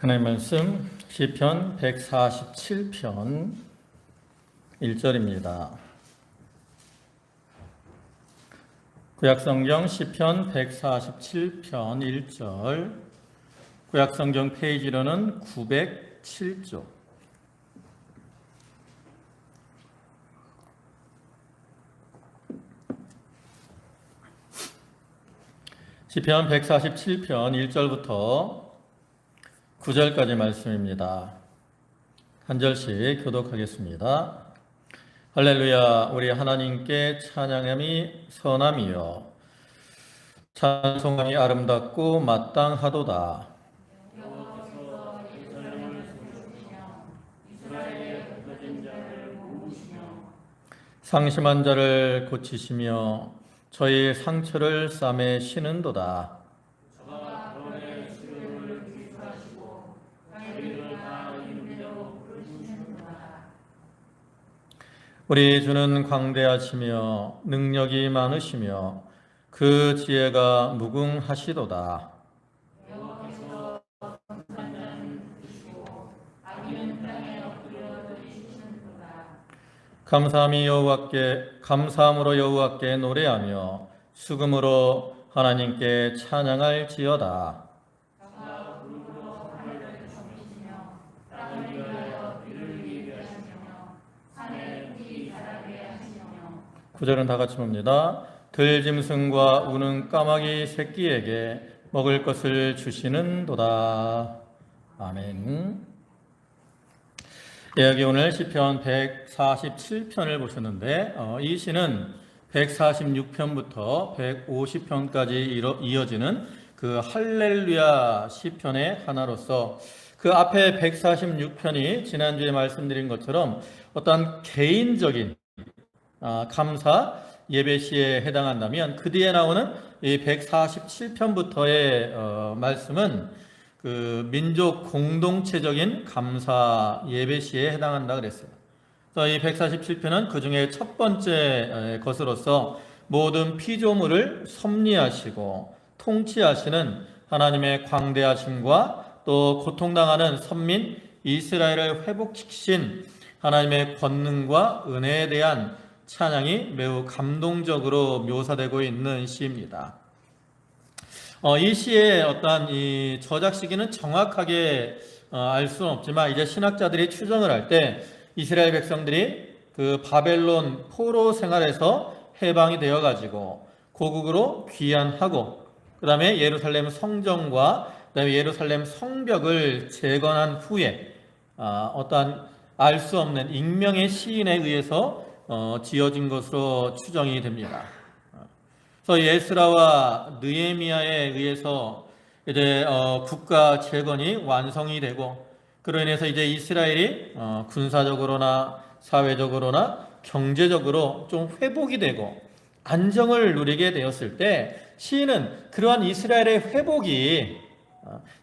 하나님 말씀 시편 147편 1절입니다. 구약성경 시편 147편 1절, 구약성경 페이지로는 907쪽. 시편 147편 1절부터 9절까지 말씀입니다. 한 절씩 교독하겠습니다. 할렐루야. 우리 하나님께 찬양함이 선함이요 찬송함이 아름답고 마땅하도다. 상심한 자를 고치시며 저희 상처를 싸매시는도다. 우리 주는 광대하시며 능력이 많으시며 그 지혜가 무궁하시도다. 감사함으로 여호와께 노래하며 수금으로 하나님께 찬양할지어다. 구절은 다 같이 봅니다. 들짐승과 우는 까마귀 새끼에게 먹을 것을 주시는도다. 아멘. 여기 오늘 시편 147편을 보셨는데 이 시는 146편부터 150편까지 이어지는 그 할렐루야 시편의 하나로서 그 앞에 146편이 지난주에 말씀드린 것처럼 어떤 개인적인 감사 예배시에 해당한다면 그 뒤에 나오는 이 147편부터의 말씀은 그 민족 공동체적인 감사 예배시에 해당한다 그랬어요. 그래서 이 147편은 그 중에 첫 번째 것으로서 모든 피조물을 섭리하시고 통치하시는 하나님의 광대하심과 또 고통당하는 선민 이스라엘을 회복시키신 하나님의 권능과 은혜에 대한 찬양이 매우 감동적으로 묘사되고 있는 시입니다. 이 시의 어떤 이 저작 시기는 정확하게 알 수는 없지만 이제 신학자들이 추정을 할 때 이스라엘 백성들이 그 바벨론 포로 생활에서 해방이 되어 가지고 고국으로 귀환하고 그 다음에 예루살렘 성전과 그 다음에 예루살렘 성벽을 재건한 후에 어떠한 알 수 없는 익명의 시인에 의해서 지어진 것으로 추정이 됩니다. 그래서 에스라와 느헤미야에 의해서 이제 국가 재건이 완성이 되고 그로 인해서 이제 이스라엘이 군사적으로나 사회적으로나 경제적으로 좀 회복이 되고 안정을 누리게 되었을 때 시인은 그러한 이스라엘의 회복이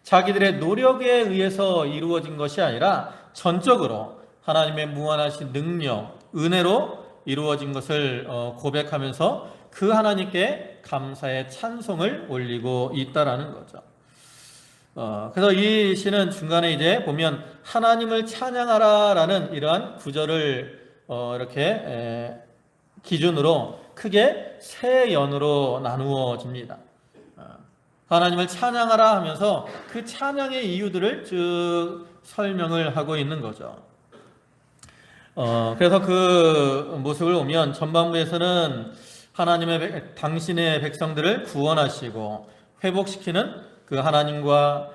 자기들의 노력에 의해서 이루어진 것이 아니라 전적으로 하나님의 무한하신 능력, 은혜로 이루어진 것을 고백하면서 그 하나님께 감사의 찬송을 올리고 있다라는 거죠. 그래서 이 시는 중간에 이제 보면 하나님을 찬양하라라는 이러한 구절을 이렇게 기준으로 크게 세 연으로 나누어집니다. 하나님을 찬양하라 하면서 그 찬양의 이유들을 쭉 설명을 하고 있는 거죠. 그래서 그 모습을 보면 전반부에서는 당신의 백성들을 구원하시고 회복시키는 그 하나님과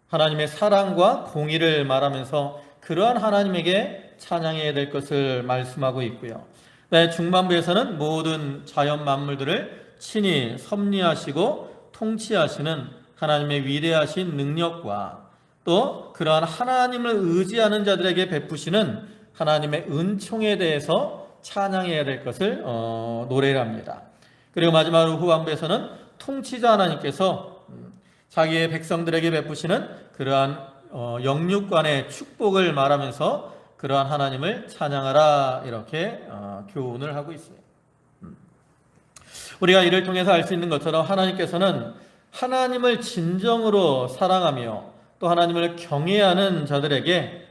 하나님의 사랑과 공의를 말하면서 그러한 하나님에게 찬양해야 될 것을 말씀하고 있고요. 중반부에서는 모든 자연 만물들을 친히 섭리하시고 통치하시는 하나님의 위대하신 능력과 또 그러한 하나님을 의지하는 자들에게 베푸시는 하나님의 은총에 대해서 찬양해야 될 것을 노래를 합니다. 그리고 마지막으로 후반부에서는 통치자 하나님께서 자기의 백성들에게 베푸시는 그러한 영육간의 축복을 말하면서 그러한 하나님을 찬양하라 이렇게 교훈을 하고 있어요. 우리가 이를 통해서 알 수 있는 것처럼 하나님께서는 하나님을 진정으로 사랑하며 또 하나님을 경외하는 자들에게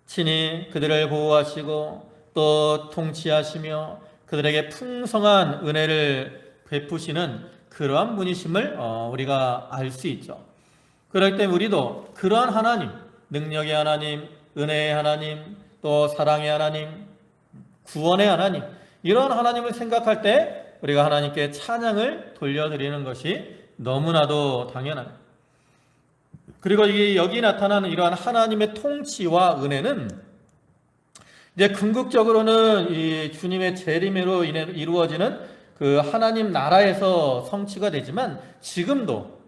친히 그들을 보호하시고 또 통치하시며 그들에게 풍성한 은혜를 베푸시는 그러한 분이심을 우리가 알 수 있죠. 그럴 때 우리도 그러한 하나님, 능력의 하나님, 은혜의 하나님, 또 사랑의 하나님, 구원의 하나님, 이런 하나님을 생각할 때 우리가 하나님께 찬양을 돌려드리는 것이 너무나도 당연합니다. 그리고 여기 나타나는 이러한 하나님의 통치와 은혜는 이제 궁극적으로는 이 주님의 재림으로 인해 이루어지는 그 하나님 나라에서 성취가 되지만, 지금도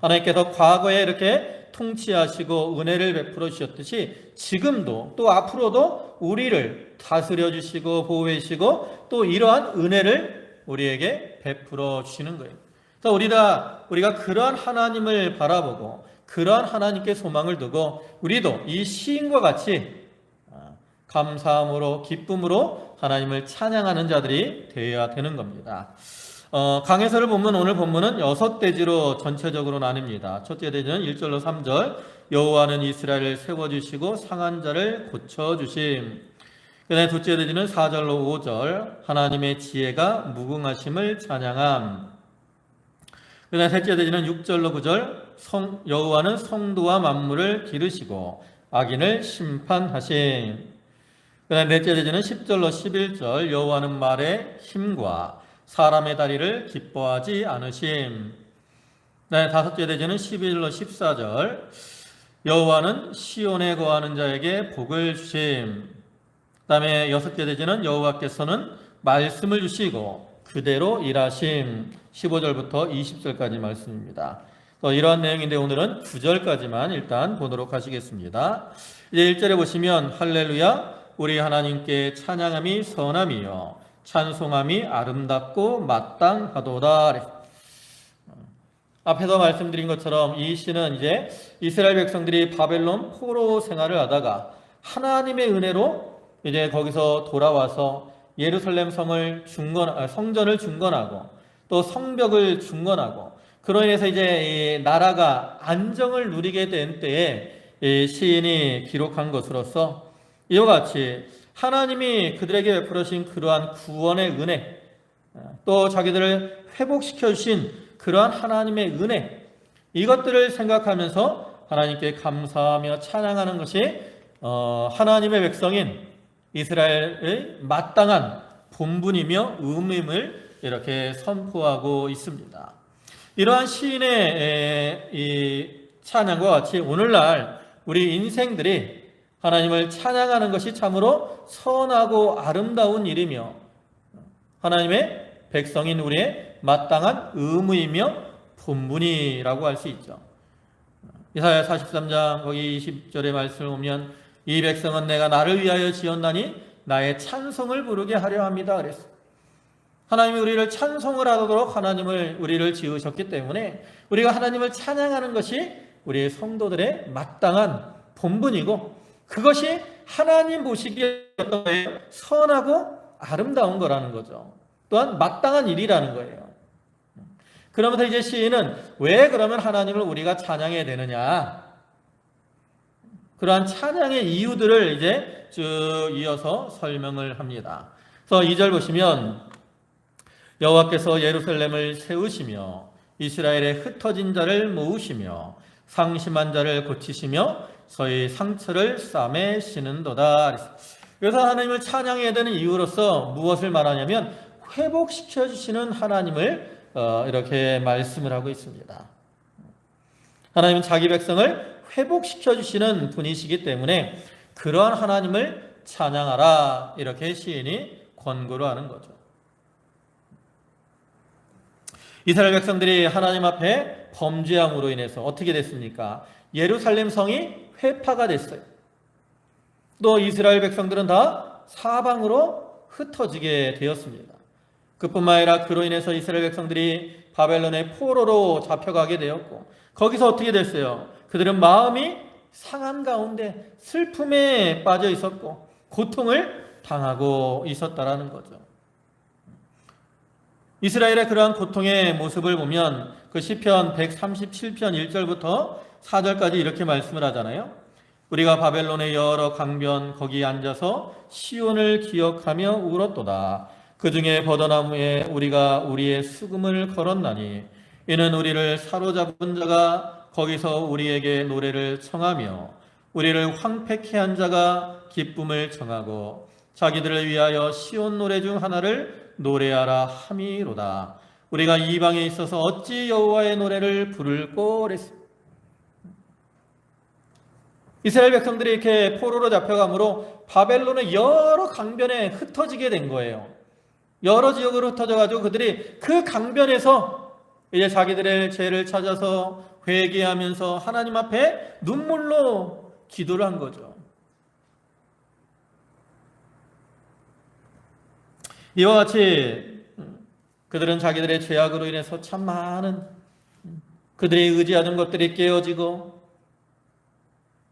하나님께서 과거에 이렇게 통치하시고 은혜를 베풀어 주셨듯이 지금도 또 앞으로도 우리를 다스려 주시고 보호해 주시고 또 이러한 은혜를 우리에게 베풀어 주시는 거예요. 그래서 우리가 그러한 하나님을 바라보고 그러한 하나님께 소망을 두고 우리도 이 시인과 같이 감사함으로 기쁨으로 하나님을 찬양하는 자들이 되어야 되는 겁니다. 강해서를 보면 오늘 본문은 6대지로 전체적으로 나뉩니다. 첫째 대지는 1절로 3절, 여호와는 이스라엘을 세워주시고 상한 자를 고쳐주심. 그 다음에 둘째 대지는 4절로 5절, 하나님의 지혜가 무궁하심을 찬양함. 그 다음에 셋째 대지는 6절로 9절, 여호와는 성도와 만물을 기르시고 악인을 심판하심. 그 다음에 넷째 대지는 10절로 11절, 여호와는 말의 힘과 사람의 다리를 기뻐하지 않으심. 다섯째 대지는 11절로 14절, 여호와는 시온에 거하는 자에게 복을 주심. 그 다음에 여섯째 대지는 여호와께서는 말씀을 주시고 그대로 일하심. 15절부터 20절까지 말씀입니다. 이러한 내용인데 오늘은 9절까지만 일단 보도록 하시겠습니다. 이제 1절에 보시면 할렐루야 우리 하나님께 찬양함이 선함이요 찬송함이 아름답고 마땅하도다. 앞에서 말씀드린 것처럼 이 시는 이제 이스라엘 백성들이 바벨론 포로 생활을 하다가 하나님의 은혜로 이제 거기서 돌아와서 예루살렘 성전을 중건하고 또 성벽을 중건하고 그로 인해서 이제 이 나라가 안정을 누리게 된 때에 이 시인이 기록한 것으로서 이와 같이 하나님이 그들에게 베풀어 주신 그러한 구원의 은혜, 또 자기들을 회복시켜 주신 그러한 하나님의 은혜, 이것들을 생각하면서 하나님께 감사하며 찬양하는 것이 하나님의 백성인 이스라엘의 마땅한 본분이며 의무임을 이렇게 선포하고 있습니다. 이러한 시인의 이 찬양과 같이 오늘날 우리 인생들이 하나님을 찬양하는 것이 참으로 선하고 아름다운 일이며 하나님의 백성인 우리의 마땅한 의무이며 본분이라고 할 수 있죠. 이사야 43장 거기 20절의 말씀을 보면 이 백성은 내가 나를 위하여 지었나니 나의 찬송을 부르게 하려 합니다 그랬어요. 하나님이 우리를 찬송을 하도록 우리를 지으셨기 때문에 우리가 하나님을 찬양하는 것이 우리의 성도들의 마땅한 본분이고 그것이 하나님 보시기에 선하고 아름다운 거라는 거죠. 또한 마땅한 일이라는 거예요. 그러면서 이제 시인은 왜 그러면 하나님을 우리가 찬양해야 되느냐? 그러한 찬양의 이유들을 이제 쭉 이어서 설명을 합니다. 그래서 2절 보시면 여호와께서 예루살렘을 세우시며 이스라엘의 흩어진 자를 모으시며 상심한 자를 고치시며 저희 상처를 싸매시는도다. 그래서 하나님을 찬양해야 되는 이유로서 무엇을 말하냐면 회복시켜 주시는 하나님을 이렇게 말씀을 하고 있습니다. 하나님은 자기 백성을 회복시켜 주시는 분이시기 때문에 그러한 하나님을 찬양하라 이렇게 시인이 권고를 하는 거죠. 이스라엘 백성들이 하나님 앞에 범죄함으로 인해서 어떻게 됐습니까? 예루살렘 성이 회파가 됐어요. 또 이스라엘 백성들은 다 사방으로 흩어지게 되었습니다. 그뿐만 아니라 그로 인해서 이스라엘 백성들이 바벨론의 포로로 잡혀가게 되었고 거기서 어떻게 됐어요? 그들은 마음이 상한 가운데 슬픔에 빠져 있었고 고통을 당하고 있었다라는 거죠. 이스라엘의 그러한 고통의 모습을 보면 그 시편 137편 1절부터 4절까지 이렇게 말씀을 하잖아요. 우리가 바벨론의 여러 강변 거기에 앉아서 시온을 기억하며 울었도다. 그 중에 버더나무에 우리가 우리의 수금을 걸었나니 이는 우리를 사로잡은 자가 거기서 우리에게 노래를 청하며 우리를 황폐케 한 자가 기쁨을 청하고 자기들을 위하여 시온 노래 중 하나를 노래하라 함이로다. 우리가 이방에 있어서 어찌 여호와의 노래를 부를꼬 그랬습니다. 이스라엘 백성들이 이렇게 포로로 잡혀감으로 바벨론의 여러 강변에 흩어지게 된 거예요. 여러 지역으로 흩어져가지고 그들이 그 강변에서 이제 자기들의 죄를 찾아서 회개하면서 하나님 앞에 눈물로 기도를 한 거죠. 이와 같이 그들은 자기들의 죄악으로 인해서 참 많은 그들이 의지하던 것들이 깨어지고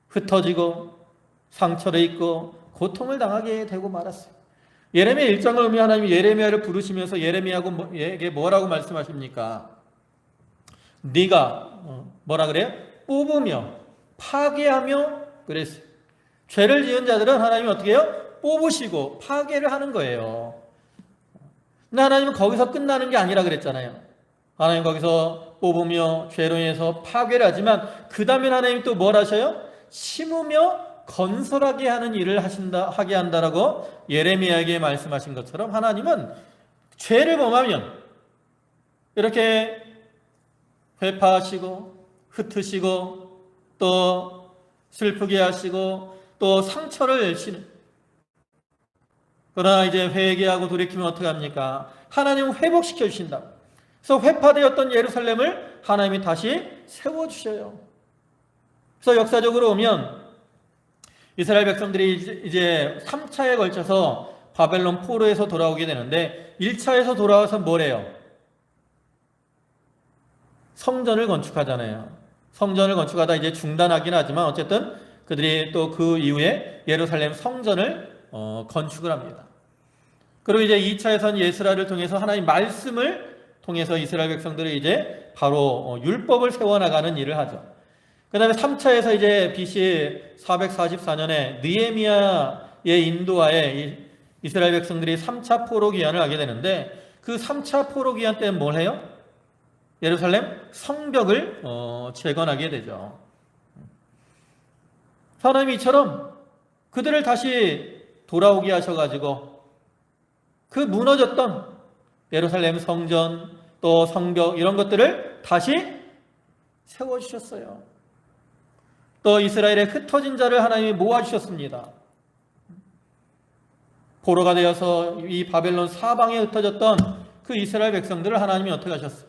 흩어지고 상처를 입고 고통을 당하게 되고 말았어요. 예레미야 1장을 보면 하나님이 예레미야를 부르시면서 예레미야에게 뭐라고 말씀하십니까? 네가 뭐라 그래요? 뽑으며 파괴하며 그랬어요. 죄를 지은 자들은 하나님이 어떻게 해요? 뽑으시고 파괴를 하는 거예요. 근데 하나님은 거기서 끝나는 게 아니라 그랬잖아요. 하나님 거기서 뽑으며 죄로 인해서 파괴를 하지만 그 다음에 하나님이 또 뭘 하셔요? 심으며 건설하게 하는 일을 하게 한다라고 예레미야에게 말씀하신 것처럼 하나님은 죄를 범하면 이렇게 회파하시고 흩으시고 또 슬프게 하시고 또 상처를 주시는, 그러나 이제 회개하고 돌이키면 어떻게 합니까? 하나님은 회복시켜 주신다. 그래서 회파되었던 예루살렘을 하나님이 다시 세워주셔요. 그래서 역사적으로 보면 이스라엘 백성들이 이제 3차에 걸쳐서 바벨론 포로에서 돌아오게 되는데 1차에서 돌아와서 뭐래요? 성전을 건축하잖아요. 성전을 건축하다 이제 중단하긴 하지만 어쨌든 그들이 또 그 이후에 예루살렘 성전을 건축을 합니다. 그리고 이제 2차에서는 예스라를 통해서 하나님 말씀을 통해서 이스라엘 백성들이 이제 바로 율법을 세워나가는 일을 하죠. 그 다음에 3차에서 이제 BC 444년에 느헤미야의 인도하에 이스라엘 백성들이 3차 포로 귀환을 하게 되는데 그 3차 포로 귀환 때는 뭘 해요? 예루살렘 성벽을 재건하게 되죠. 하나님이 이처럼 그들을 다시 돌아오게 하셔가지고 그 무너졌던 예루살렘 성전 또 성벽 이런 것들을 다시 세워주셨어요. 또 이스라엘의 흩어진 자를 하나님이 모아주셨습니다. 포로가 되어서 이 바벨론 사방에 흩어졌던 그 이스라엘 백성들을 하나님이 어떻게 하셨어요?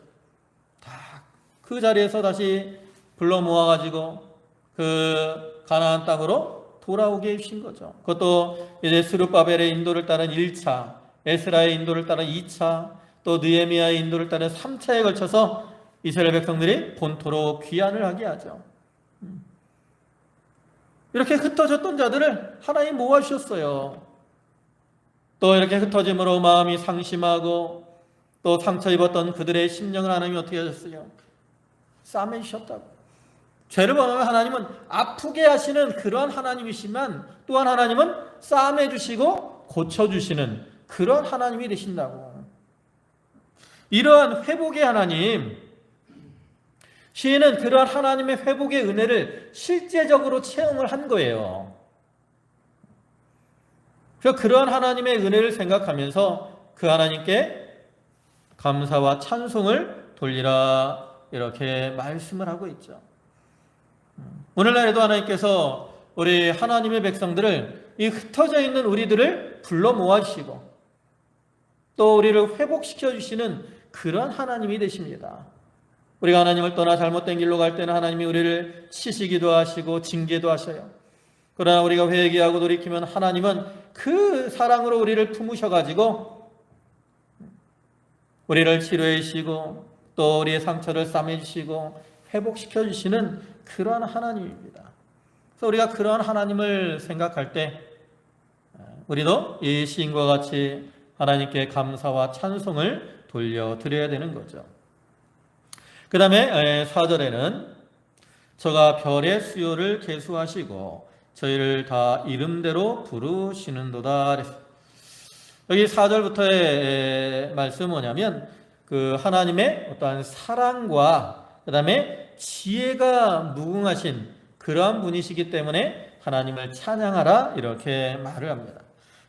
다 그 자리에서 다시 불러 모아가지고 그 가나안 땅으로 돌아오게 해주신 거죠. 그것도 이제 스룹바벨의 인도를 따른 1차, 에스라의 인도를 따른 2차, 또 느헤미야의 인도를 따른 3차에 걸쳐서 이스라엘 백성들이 본토로 귀환을 하게 하죠. 이렇게 흩어졌던 자들을 하나님 모아주셨어요. 또 이렇게 흩어짐으로 마음이 상심하고 또 상처 입었던 그들의 심령을 하나님이 어떻게 하셨어요? 싸매주셨다고. 죄를 범하면 하나님은 아프게 하시는 그러한 하나님이시지만 또한 하나님은 싸매주시고 고쳐주시는 그런 하나님이 되신다고. 이러한 회복의 하나님, 시인은 그러한 하나님의 회복의 은혜를 실제적으로 체험을 한 거예요. 그래서 그러한 하나님의 은혜를 생각하면서 그 하나님께 감사와 찬송을 돌리라 이렇게 말씀을 하고 있죠. 오늘날에도 하나님께서 우리 하나님의 백성들을 이 흩어져 있는 우리들을 불러 모아주시고 또 우리를 회복시켜 주시는 그런 하나님이 되십니다. 우리가 하나님을 떠나 잘못된 길로 갈 때는 하나님이 우리를 치시기도 하시고 징계도 하셔요. 그러나 우리가 회개하고 돌이키면 하나님은 그 사랑으로 우리를 품으셔가지고 우리를 치료해 주시고 또 우리의 상처를 싸매 주시고 회복시켜 주시는 그러한 하나님입니다. 그래서 우리가 그러한 하나님을 생각할 때 우리도 이 시인과 같이 하나님께 감사와 찬송을 돌려드려야 되는 거죠. 그 다음에 4절에는 저가 별의 수요를 계수하시고 저희를 다 이름대로 부르시는도다. 여기 4절부터의 말씀은 뭐냐면 그 하나님의 어떠한 사랑과 그 다음에 지혜가 무궁하신 그러한 분이시기 때문에 하나님을 찬양하라 이렇게 말을 합니다.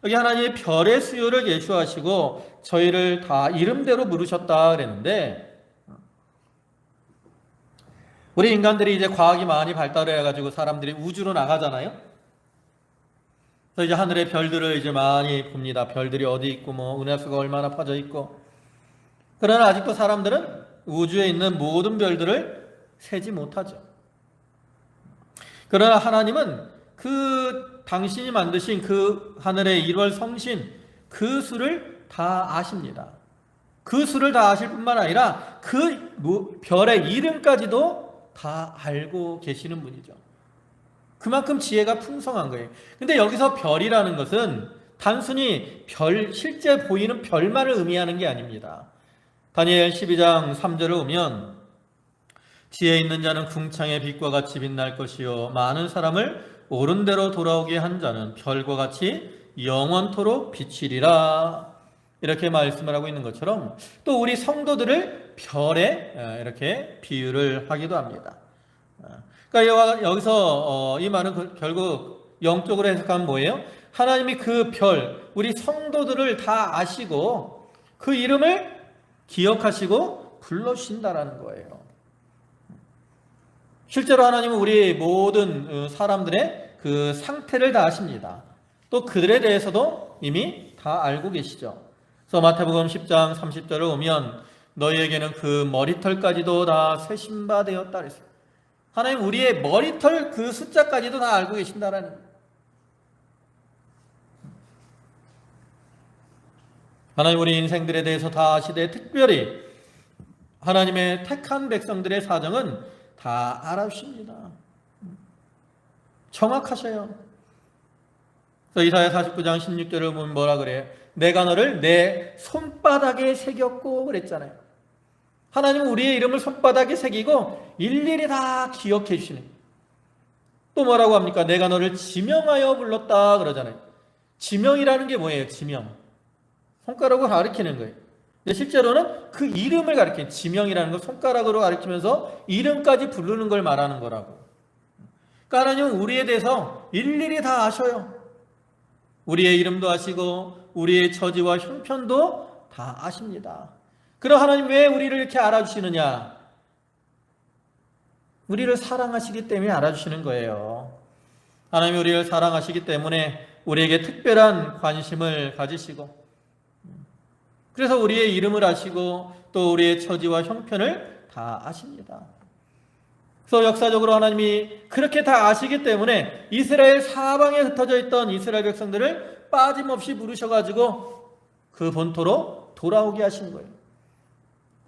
여기 하나님이 별의 수요를 계수하시고 저희를 다 이름대로 부르셨다 그랬는데, 우리 인간들이 이제 과학이 많이 발달해 가지고 사람들이 우주로 나가잖아요. 그래서 이제 하늘의 별들을 이제 많이 봅니다. 별들이 어디 있고 뭐 은하수가 얼마나 퍼져 있고. 그러나 아직도 사람들은 우주에 있는 모든 별들을 세지 못하죠. 그러나 하나님은 그 당신이 만드신 그 하늘의 일월 성신 그 수를 다 아십니다. 그 수를 다 아실 뿐만 아니라 그 별의 이름까지도 다 알고 계시는 분이죠. 그만큼 지혜가 풍성한 거예요. 근데 여기서 별이라는 것은 단순히 실제 보이는 별만을 의미하는 게 아닙니다. 다니엘 12장 3절을 보면 지혜 있는 자는 궁창의 빛과 같이 빛날 것이요 많은 사람을 옳은 대로 돌아오게 한 자는 별과 같이 영원토록 비치리라 이렇게 말씀을 하고 있는 것처럼 또 우리 성도들을 별에 이렇게 비유를 하기도 합니다. 그러니까 여기서 이 말은 결국 영적으로 해석하면 뭐예요? 하나님이 그 별, 우리 성도들을 다 아시고 그 이름을 기억하시고 불러주신다라는 거예요. 실제로 하나님은 우리 모든 사람들의 그 상태를 다 아십니다. 또 그들에 대해서도 이미 다 알고 계시죠. 그래서 마태복음 10장 30절을 보면 너희에게는 그 머리털까지도 다 세신 바 되었다 그랬어요. 하나님 우리의 머리털 그 숫자까지도 다 알고 계신다라는 거예요. 하나님 우리 인생들에 대해서 다 아시되 특별히 하나님의 택한 백성들의 사정은 다 알아주십니다. 정확하셔요. 그래서 이사야 49장 16절을 보면 뭐라 그래요? 내가 너를 내 손바닥에 새겼고 그랬잖아요. 하나님은 우리의 이름을 손바닥에 새기고 일일이 다 기억해 주시는. 또 뭐라고 합니까? 내가 너를 지명하여 불렀다 그러잖아요. 지명이라는 게 뭐예요? 지명. 손가락으로 가리키는 거예요. 근데 실제로는 그 이름을 가리키는, 지명이라는 걸 손가락으로 가리키면서 이름까지 부르는 걸 말하는 거라고. 그러니까 하나님은 우리에 대해서 일일이 다 아셔요. 우리의 이름도 아시고 우리의 처지와 형편도 다 아십니다. 그럼 하나님 왜 우리를 이렇게 알아주시느냐? 우리를 사랑하시기 때문에 알아주시는 거예요. 하나님이 우리를 사랑하시기 때문에 우리에게 특별한 관심을 가지시고, 그래서 우리의 이름을 아시고 또 우리의 처지와 형편을 다 아십니다. 그래서 역사적으로 하나님이 그렇게 다 아시기 때문에 이스라엘 사방에 흩어져 있던 이스라엘 백성들을 빠짐없이 부르셔가지고 그 본토로 돌아오게 하신 거예요.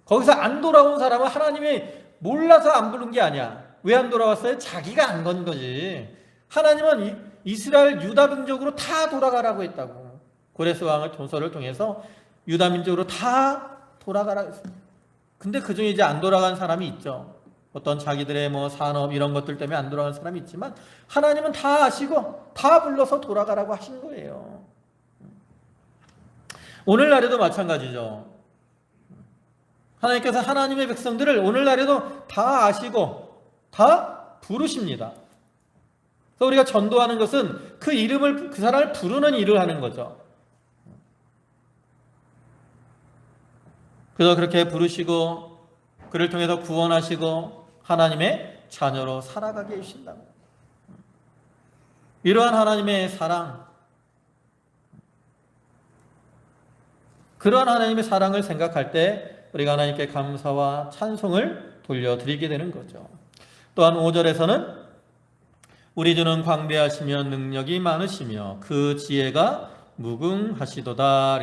거기서 안 돌아온 사람은 하나님이 몰라서 안 부른 게 아니야. 왜 안 돌아왔어요? 자기가 안 건 거지. 하나님은 이스라엘 유다 민족으로 다 돌아가라고 했다고. 고레스 왕의 도서를 통해서 유다 민족으로 다 돌아가라고 했습니다. 근데 그중에 이제 안 돌아간 사람이 있죠. 어떤 자기들의 뭐 산업 이런 것들 때문에 안 돌아간 사람이 있지만 하나님은 다 아시고 다 불러서 돌아가라고 하신 거예요. 오늘날에도 마찬가지죠. 하나님께서 하나님의 백성들을 오늘날에도 다 아시고 다 부르십니다. 그래서 우리가 전도하는 것은 그 이름을, 그 사람을 부르는 일을 하는 거죠. 그래서 그렇게 부르시고 그를 통해서 구원하시고 하나님의 자녀로 살아가게 해주신다. 이러한 하나님의 사랑, 그러한 하나님의 사랑을 생각할 때 우리가 하나님께 감사와 찬송을 돌려드리게 되는 거죠. 또한 5절에서는 우리 주는 광대하시며 능력이 많으시며 그 지혜가 무궁하시도다.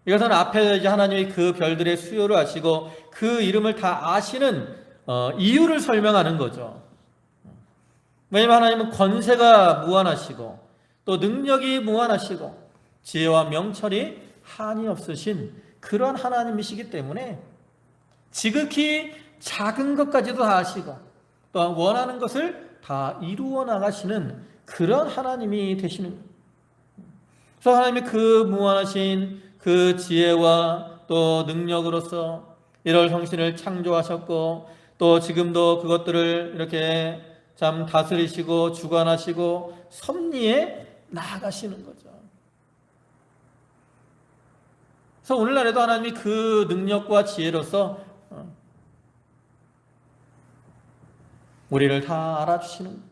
이것은 앞에 이제 하나님이 그 별들의 수요를 아시고 그 이름을 다 아시는 이유를 설명하는 거죠. 왜냐하면 하나님은 권세가 무한하시고 또 능력이 무한하시고 지혜와 명철이 한이 없으신 그런 하나님이시기 때문에 지극히 작은 것까지도 다 아시고 또한 원하는 것을 다 이루어 나가시는 그런 하나님이 되시는 거예요. 그래서 하나님이 그 무한하신 그 지혜와 또 능력으로서 일월 성신을 창조하셨고 또 지금도 그것들을 이렇게 참 다스리시고 주관하시고 섭리에 나아가시는 거죠. 그래서 오늘날에도 하나님이 그 능력과 지혜로서 우리를 다 알아주시는 거예요.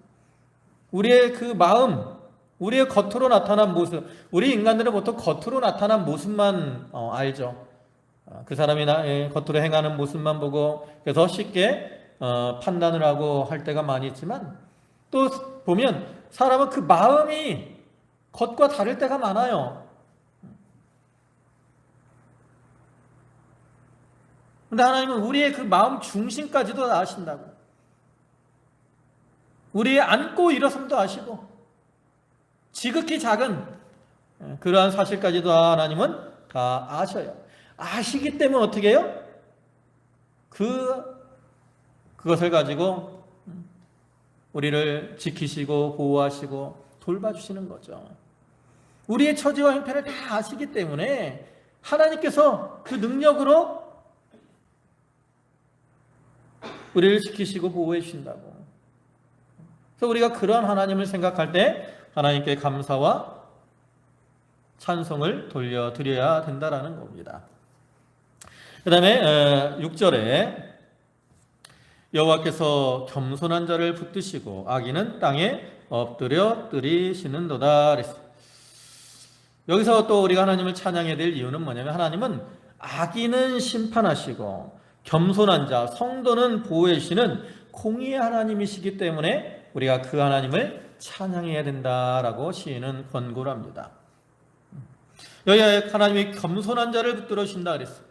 우리의 그 마음, 우리의 겉으로 나타난 모습, 우리 인간들은 보통 겉으로 나타난 모습만 알죠. 그 사람이 겉으로 행하는 모습만 보고 그래서 쉽게 판단을 하고 할 때가 많이 있지만 또 보면 사람은 그 마음이 겉과 다를 때가 많아요. 근데 하나님은 우리의 그 마음 중심까지도 아신다고. 우리의 앉고 일어섬도 아시고 지극히 작은 그러한 사실까지도 하나님은 다 아셔요. 아시기 때문에 어떻게 해요? 그것을 가지고 우리를 지키시고 보호하시고 돌봐주시는 거죠. 우리의 처지와 형편을 다 아시기 때문에 하나님께서 그 능력으로 우리를 지키시고 보호해 주신다고. 그래서 우리가 그러한 하나님을 생각할 때 하나님께 감사와 찬송을 돌려드려야 된다라는 겁니다. 그 다음에 6절에 여호와께서 겸손한 자를 붙드시고 악인은 땅에 엎드려 뜨리시는도다 그랬어요. 여기서 또 우리가 하나님을 찬양해야 될 이유는 뭐냐면 하나님은 악인은 심판하시고 겸손한 자, 성도는 보호해 주시는 공의의 하나님이시기 때문에 우리가 그 하나님을 찬양해야 된다라고 시인은 권고를 합니다. 여기 하나님이 겸손한 자를 붙들어 주신다 그랬어요.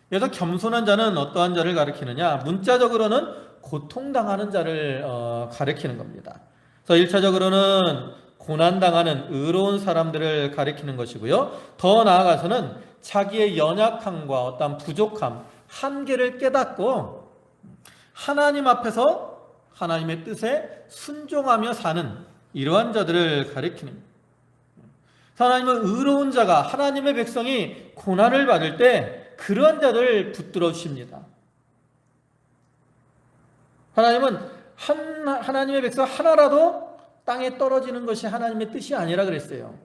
그래서 겸손한 자는 어떠한 자를 가리키느냐? 문자적으로는 고통당하는 자를 가리키는 겁니다. 그래서 1차적으로는 고난당하는 의로운 사람들을 가리키는 것이고요. 더 나아가서는 자기의 연약함과 어떤 부족함, 한계를 깨닫고 하나님 앞에서 하나님의 뜻에 순종하며 사는 이러한 자들을 가리키는 겁니다. 하나님은 의로운 자가 하나님의 백성이 고난을 받을 때 그러한 자를 붙들어 주십니다. 하나님은 하나님의 백성 하나라도 땅에 떨어지는 것이 하나님의 뜻이 아니라 그랬어요.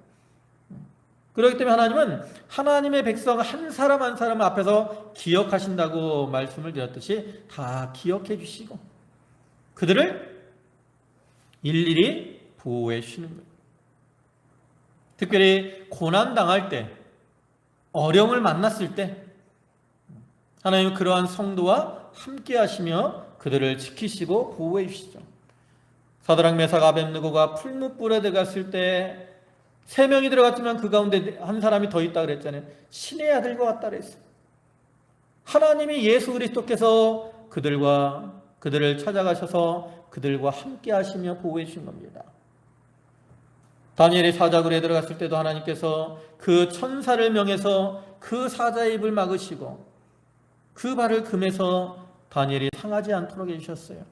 그렇기 때문에 하나님은 하나님의 백성 한 사람 한 사람 앞에서 기억하신다고 말씀을 드렸듯이 다 기억해 주시고 그들을 일일이 보호해 주시는 거예요. 특별히 고난당할 때, 어려움을 만났을 때 하나님은 그러한 성도와 함께 하시며 그들을 지키시고 보호해 주시죠. 사드락 메삭 아벳느고가 풀무불에 들어갔을 때 3명이 들어갔지만 그 가운데 한 사람이 더 있다 그랬잖아요. 신의 아들과 같다 그랬어요. 하나님이 예수 그리스도께서 그들을 찾아가셔서 그들과 함께 하시며 보호해 주신 겁니다. 다니엘이 사자굴에 들어갔을 때도 하나님께서 그 천사를 명해서 그 사자의 입을 막으시고 그 발을 금해서 다니엘이 상하지 않도록 해주셨어요.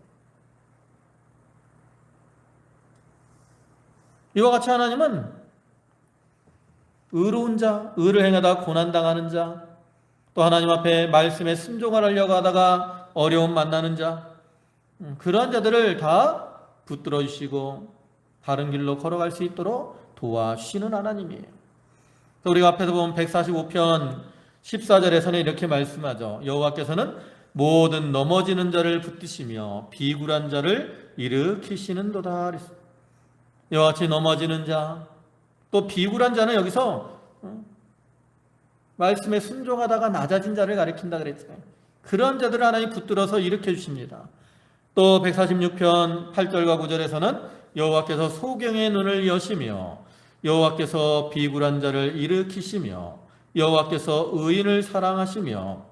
이와 같이 하나님은 의로운 자, 의를 행하다 고난당하는 자, 또 하나님 앞에 말씀에 순종하려고 하다가 어려움 만나는 자, 그러한 자들을 다 붙들어 주시고 바른 길로 걸어갈 수 있도록 도와주시는 하나님이에요. 우리가 앞에서 보면 145편 14절에서는 이렇게 말씀하죠. 여호와께서는 모든 넘어지는 자를 붙드시며 비굴한 자를 일으키시는도다. 이와 같이 넘어지는 자, 또 비굴한 자는 여기서 말씀에 순종하다가 낮아진 자를 가리킨다 그랬잖아요. 그런 자들을 하나님 붙들어서 일으켜 주십니다. 또 146편 8절과 9절에서는 여호와께서 소경의 눈을 여시며 여호와께서 비굴한 자를 일으키시며 여호와께서 의인을 사랑하시며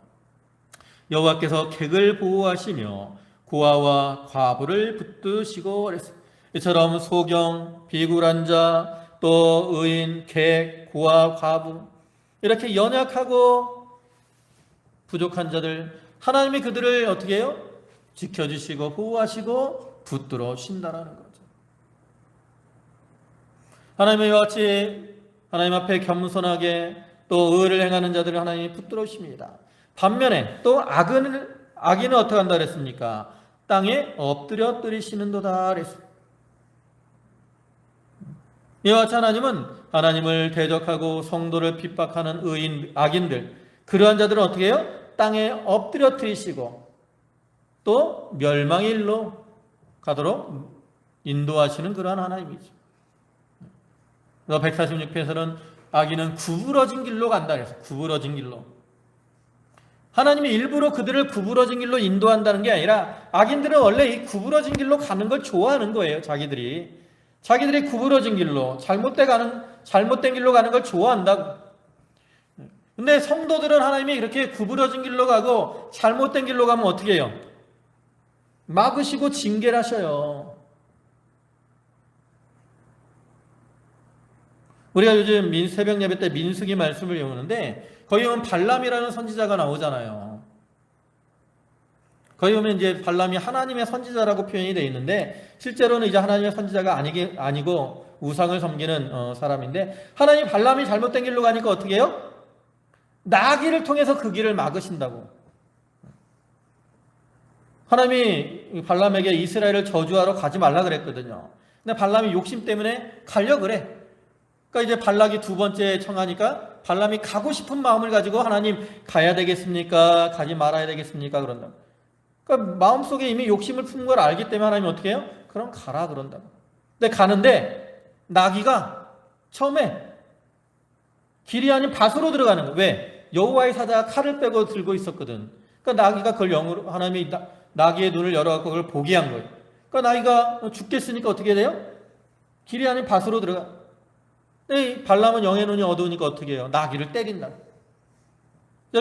여호와께서 객을 보호하시며 고아와 과부를 붙드시고 그랬어요. 이처럼 소경, 비굴한 자, 또 의인, 객, 고아, 과부 이렇게 연약하고 부족한 자들 하나님이 그들을 어떻게 해요? 지켜주시고 보호하시고 붙들어 주신다라는 거죠. 하나님의 이와 같이 하나님 앞에 겸손하게 또 의를 행하는 자들을 하나님이 붙들어 주십니다. 반면에 또 악인은 어떻게 한다 그랬습니까? 땅에 엎드려 뜨리시는도다 그랬습니다. 이와 같이 하나님은 하나님을 대적하고 성도를 핍박하는 악인들, 그러한 자들은 어떻게 해요? 땅에 엎드려 뜨리시고 또 멸망의 일로 가도록 인도하시는 그러한 하나님이죠. 146편에서는 악인은 구부러진 길로 간다 그래서 구부러진 길로. 하나님이 일부러 그들을 구부러진 길로 인도한다는 게 아니라 악인들은 원래 이 구부러진 길로 가는 걸 좋아하는 거예요. 자기들이 구부러진 길로 잘못된 길로 가는 걸 좋아한다고. 근데 성도들은 하나님이 이렇게 구부러진 길로 가고 잘못된 길로 가면 어떻게 해요? 막으시고 징계를 하셔요. 우리가 요즘 새벽 예배 때 민수기 말씀을 외우는데 거기 보면 발람이라는 선지자가 나오잖아요. 거기 보면 이제 발람이 하나님의 선지자라고 표현이 되어 있는데 실제로는 이제 하나님의 선지자가 아니고 우상을 섬기는 사람인데 하나님 발람이 잘못된 길로 가니까 어떻게 해요? 나귀를 통해서 그 길을 막으신다고. 하나님이 발람에게 이스라엘을 저주하러 가지 말라 그랬거든요. 근데 발람이 욕심 때문에 가려 그래. 그러니까 이제 발락이 두 번째 청하니까 발람이 가고 싶은 마음을 가지고 하나님 가야 되겠습니까? 가지 말아야 되겠습니까? 그런다. 그러니까 마음속에 이미 욕심을 품은 걸 알기 때문에 하나님이 어떻게 해요? 그럼 가라 그런다고. 근데 가는데 나귀가 처음에 길이 아닌 밭으로 들어가는 거예요. 왜? 여호와의 사자가 칼을 빼고 들고 있었거든. 그러니까 나귀가 그걸 영으로 하나님이 나귀의 눈을 열어갖고 그걸 보게 한 거예요. 그러니까 나귀가 죽겠으니까 어떻게 돼요? 길이 아닌 밭으로 들어가. 발람은 영의 눈이 어두우니까 어떻게 해요? 나귀를 때린다.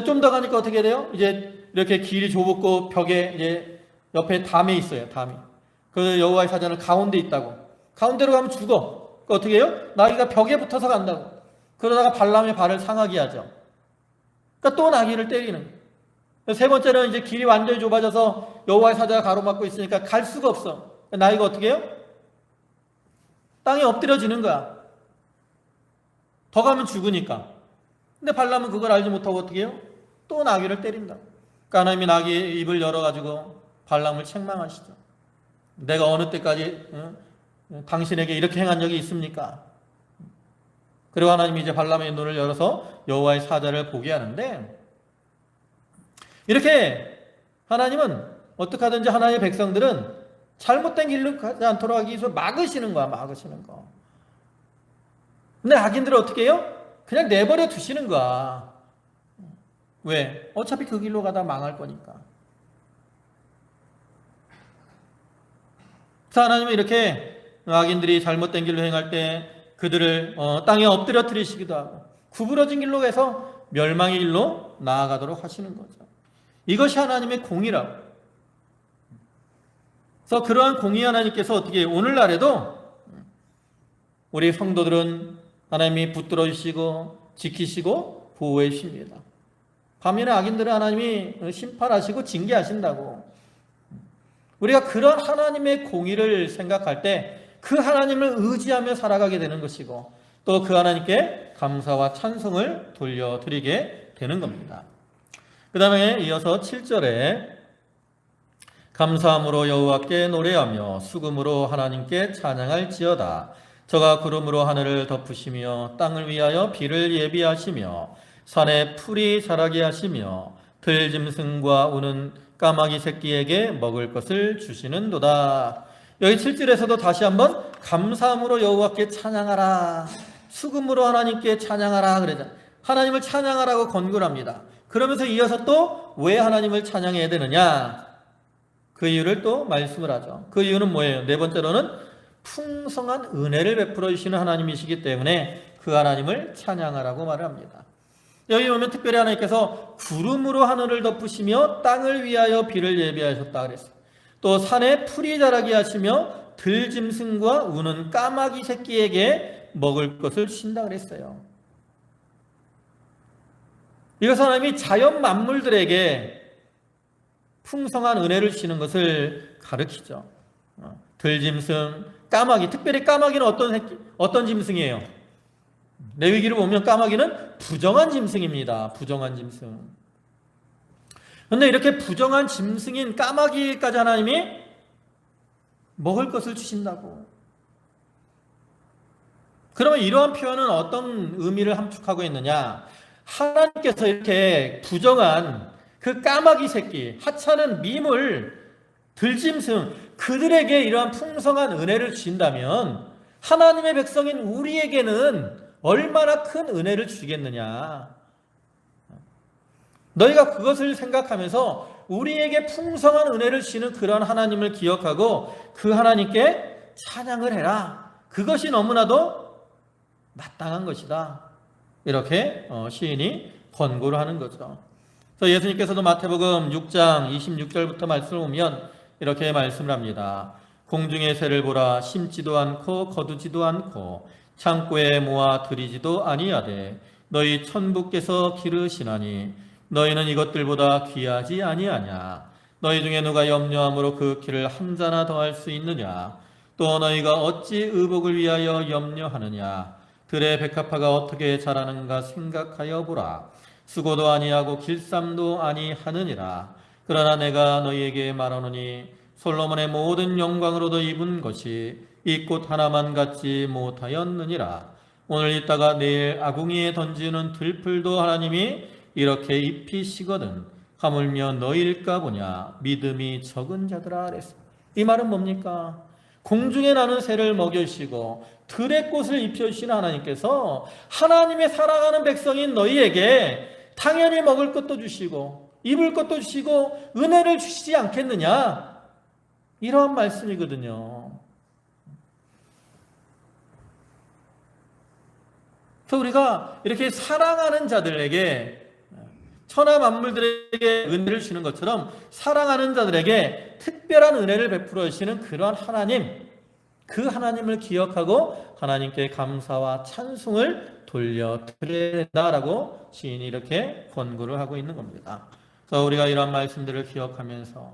좀 더 가니까 어떻게 돼요? 이제 이렇게 길이 좁고 벽에 이제 옆에 담이 있어요. 담이. 그 여호와의 사자는 가운데 있다고. 가운데로 가면 죽어. 그 어떻게 해요? 나귀가 벽에 붙어서 간다고. 그러다가 발람의 발을 상하게 하죠. 그러니까 또 나귀를 때리는 거예요. 세 번째는 이제 길이 완전히 좁아져서 여호와의 사자가 가로막고 있으니까 갈 수가 없어. 나귀가 어떻게 해요? 땅에 엎드려지는 거야. 더 가면 죽으니까. 근데 발람은 그걸 알지 못하고 어떻게 해요? 또 나귀를 때린다. 그러니까 하나님이 나귀의 입을 열어가지고 발람을 책망하시죠. 내가 어느 때까지 당신에게 이렇게 행한 적이 있습니까? 그리고 하나님이 이제 발람의 눈을 열어서 여호와의 사자를 보게 하는데 이렇게 하나님은 어떻게 하든지 하나님의 백성들은 잘못된 길로 가지 않도록 하기 위해서 막으시는 거야. 막으시는 거. 근데 악인들은 어떻게 해요? 그냥 내버려 두시는 거야. 왜? 어차피 그 길로 가다 망할 거니까. 그래서 하나님은 이렇게 악인들이 잘못된 길로 행할 때 그들을 땅에 엎드려 트리시기도 하고 구부러진 길로 해서 멸망의 길로 나아가도록 하시는 거죠. 이것이 하나님의 공의라고. 그래서 그러한 공의 하나님께서 어떻게 해요? 오늘날에도 우리 성도들은 하나님이 붙들어 주시고 지키시고 보호해 주십니다. 반면에 악인들은 하나님이 심판하시고 징계하신다고. 우리가 그런 하나님의 공의를 생각할 때 그 하나님을 의지하며 살아가게 되는 것이고 또 그 하나님께 감사와 찬송을 돌려드리게 되는 겁니다. 그 다음에 이어서 7절에 감사함으로 여호와께 노래하며 수금으로 하나님께 찬양할지어다. 저가 구름으로 하늘을 덮으시며 땅을 위하여 비를 예비하시며 산에 풀이 자라게 하시며 들짐승과 우는 까마귀 새끼에게 먹을 것을 주시는도다. 여기 7절에서도 다시 한번 감사함으로 여호와께 찬양하라. 수금으로 하나님께 찬양하라 그러잖아요. 하나님을 찬양하라고 권고를 합니다. 그러면서 이어서 또 왜 하나님을 찬양해야 되느냐? 그 이유를 또 말씀을 하죠. 그 이유는 뭐예요? 네 번째로는 풍성한 은혜를 베풀어 주시는 하나님이시기 때문에 그 하나님을 찬양하라고 말을 합니다. 여기 보면 특별히 하나님께서 구름으로 하늘을 덮으시며 땅을 위하여 비를 예비하셨다 그랬어요. 또 산에 풀이 자라게 하시며 들짐승과 우는 까마귀 새끼에게 먹을 것을 주신다 그랬어요. 이것은 하나님이 자연 만물들에게 풍성한 은혜를 주시는 것을 가르치죠. 들짐승, 까마귀. 특별히 까마귀는 어떤 짐승이에요? 레위기를 보면 까마귀는 부정한 짐승입니다. 부정한 짐승. 그런데 이렇게 부정한 짐승인 까마귀까지 하나님이 먹을 것을 주신다고. 그러면 이러한 표현은 어떤 의미를 함축하고 있느냐? 하나님께서 이렇게 부정한 그 까마귀 새끼, 하찮은 미물, 들짐승, 그들에게 이러한 풍성한 은혜를 주신다면 하나님의 백성인 우리에게는 얼마나 큰 은혜를 주겠느냐? 너희가 그것을 생각하면서 우리에게 풍성한 은혜를 주시는 그런 하나님을 기억하고 그 하나님께 찬양을 해라. 그것이 너무나도 마땅한 것이다. 이렇게 시인이 권고를 하는 거죠. 그래서 예수님께서도 마태복음 6장 26절부터 말씀을 보면 이렇게 말씀을 합니다. 공중의 새를 보라. 심지도 않고 거두지도 않고 창고에 모아 들이지도 아니하되 너희 천부께서 기르시나니 너희는 이것들보다 귀하지 아니하냐. 너희 중에 누가 염려함으로 그 키를 한 자나 더할 수 있느냐. 또 너희가 어찌 의복을 위하여 염려하느냐. 들의 백합화가 어떻게 자라는가 생각하여 보라. 수고도 아니하고 길쌈도 아니하느니라. 그러나 내가 너희에게 말하노니 솔로몬의 모든 영광으로도 입은 것이 이 꽃 하나만 갖지 못하였느니라. 오늘 있다가 내일 아궁이에 던지는 들풀도 하나님이 이렇게 입히시거든 하물며 너희일까 보냐. 믿음이 적은 자들아 그랬어. 이 말은 뭡니까? 공중에 나는 새를 먹여주시고 들의 꽃을 입혀주시는 하나님께서 하나님의 사랑하는 백성인 너희에게 당연히 먹을 것도 주시고 입을 것도 주시고 은혜를 주시지 않겠느냐. 이러한 말씀이거든요. 그래서 우리가 이렇게 사랑하는 자들에게 천하 만물들에게 은혜를 주는 것처럼 사랑하는 자들에게 특별한 은혜를 베풀어 주시는 그러한 하나님, 그 하나님을 기억하고 하나님께 감사와 찬송을 돌려드려야 된다라고 시인이 이렇게 권고를 하고 있는 겁니다. 그래서 우리가 이러한 말씀들을 기억하면서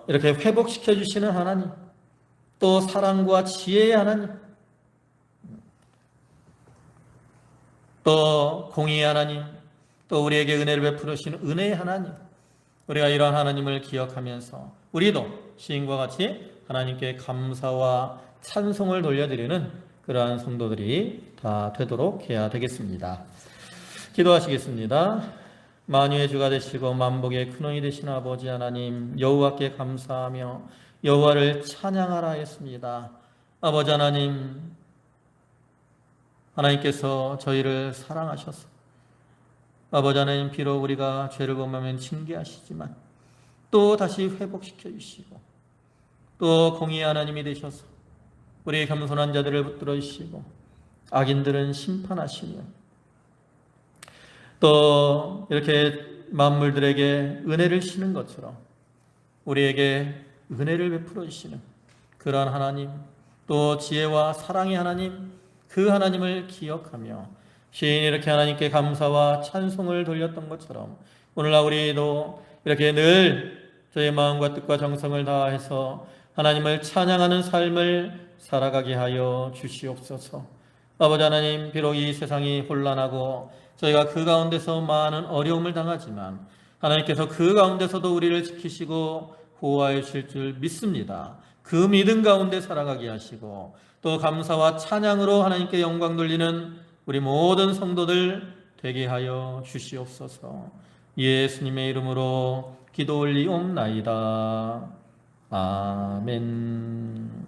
이렇게 회복시켜 주시는 하나님, 또 사랑과 지혜의 하나님, 또 공의의 하나님, 또 우리에게 은혜를 베풀어 주시는 은혜의 하나님, 우리가 이러한 하나님을 기억하면서 우리도 시인과 같이 하나님께 감사와 찬송을 돌려드리는 그러한 성도들이 다 되도록 해야 되겠습니다. 기도하시겠습니다. 만유의 주가 되시고 만복의 근원이 되신 아버지 하나님, 여호와께 감사하며 여호와를 찬양하라 했습니다. 아버지 하나님, 하나님께서 저희를 사랑하셔서 아버지 하나님, 비록 우리가 죄를 범하면 징계하시지만 또 다시 회복시켜 주시고 또 공의의 하나님이 되셔서 우리 겸손한 자들을 붙들어 주시고 악인들은 심판하시며 또 이렇게 만물들에게 은혜를 주시는 것처럼 우리에게 은혜를 베풀어 주시는 그러한 하나님, 또 지혜와 사랑의 하나님, 그 하나님을 기억하며 시인이 이렇게 하나님께 감사와 찬송을 돌렸던 것처럼 오늘날 우리도 이렇게 늘 저의 마음과 뜻과 정성을 다해서 하나님을 찬양하는 삶을 살아가게 하여 주시옵소서. 아버지 하나님, 비록 이 세상이 혼란하고 저희가 그 가운데서 많은 어려움을 당하지만 하나님께서 그 가운데서도 우리를 지키시고 보호하여 주실 줄 믿습니다. 그 믿음 가운데 살아가게 하시고 또 감사와 찬양으로 하나님께 영광 돌리는 우리 모든 성도들 되게 하여 주시옵소서. 예수님의 이름으로 기도 올리옵나이다. 아멘.